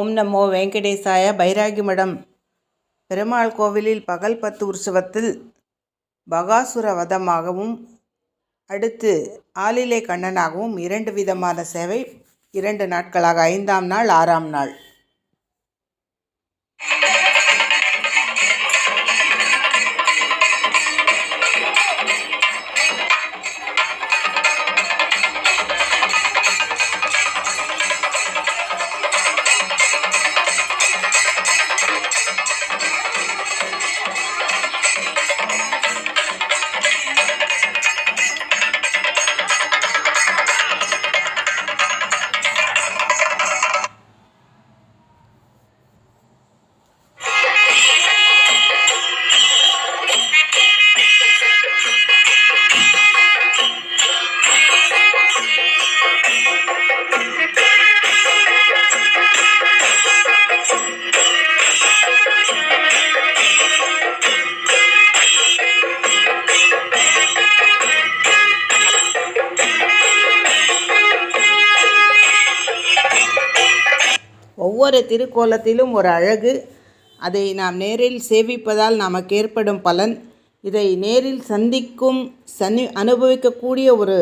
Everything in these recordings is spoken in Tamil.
ஓம் நமோ வெங்கடேசாய. பைராகி மடம் பெருமாள் கோவிலில் பகல் 10 உற்சவத்தில் பகாசுர வதமாகவும் அடுத்து ஆலிலை கண்ணனாகவும் 2 விதமான சேவை 2 நாட்களாக 5ஆம் நாள் 6ஆம் நாள். ஒவ்வொரு திருக்கோலத்திலும் ஒரு அழகு. அதை நாம் நேரில் சேவிப்பதால் நமக்கு ஏற்படும் பலன். இதை நேரில் சந்திக்கும் அனுபவிக்கக்கூடிய ஒரு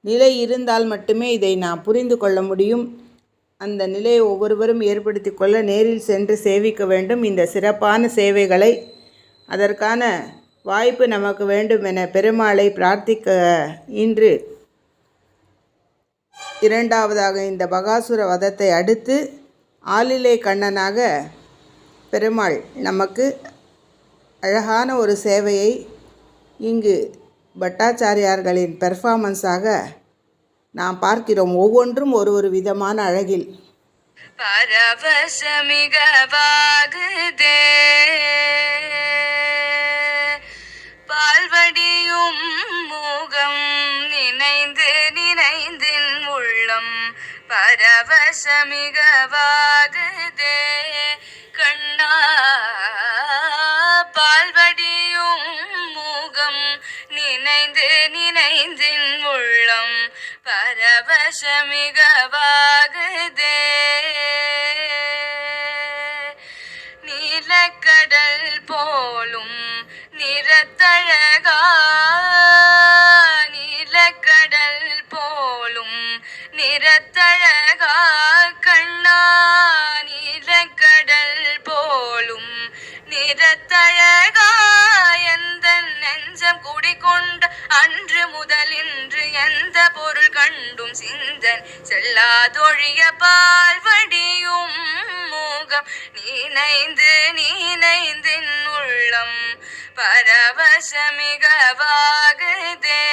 நிலை இருந்தால் மட்டுமே இதை நாம் புரிந்து கொள்ள முடியும். அந்த நிலையை ஒவ்வொருவரும் ஏற்படுத்தி கொள்ள நேரில் சென்று சேவிக்க வேண்டும். இந்த சிறப்பான சேவைகளை அதற்கான வாய்ப்பு நமக்கு வேண்டும் என பெருமாளை பிரார்த்திக்க இன்று 2வதாக இந்த பகாசுர வதத்தை அடுத்து ஆலிலை கண்ணனாக பெருமாள் நமக்கு அழகான ஒரு சேவையை இங்கு பட்டாச்சாரியார்களின் பெர்ஃபார்மன்ஸாக நாம் பார்க்கிறோம். ஒவ்வொன்றும் ஒரு விதமான அழகில். பரவசமிகவாகுதே பால்வடியும் மூகம் நினைந்து நினைந்தின் உள்ளம் பரவசமிகவாகுதே கண்ணா பால்வடியும் மூகம் நினைந்து நினைந்தின் உள்ளம் பரவசமிகவாகுதே நீலக்கடல் போலும் நிறத்தழகா நீலக்கடல் போலும் நிறத்தழகா கண்ணா நீலக்கடல் போலும் நிறத்தழகா எந்த நெஞ்சம் குடிகொண்ட அன்று முதல் இன்று எந்த பொருள் கண்டும் சிந்தன் செல்லாதொழிய பால்வடியும் மூகம் நீனைந்து நீனைந்தின் உள்ளம் பரவசமிகவாகுதே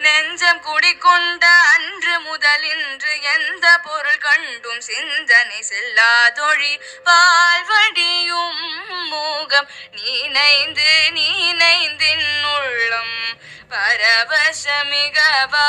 நெஞ்சம் குடிகொண்ட அன்று முதல் இன்று எந்த பொருள் கண்டும் சிந்தனை செல்லாதொழி பால்வடியும் மூகம் நீனைந்து நீனைந்தின் உள்ளம் பரவசமிகவா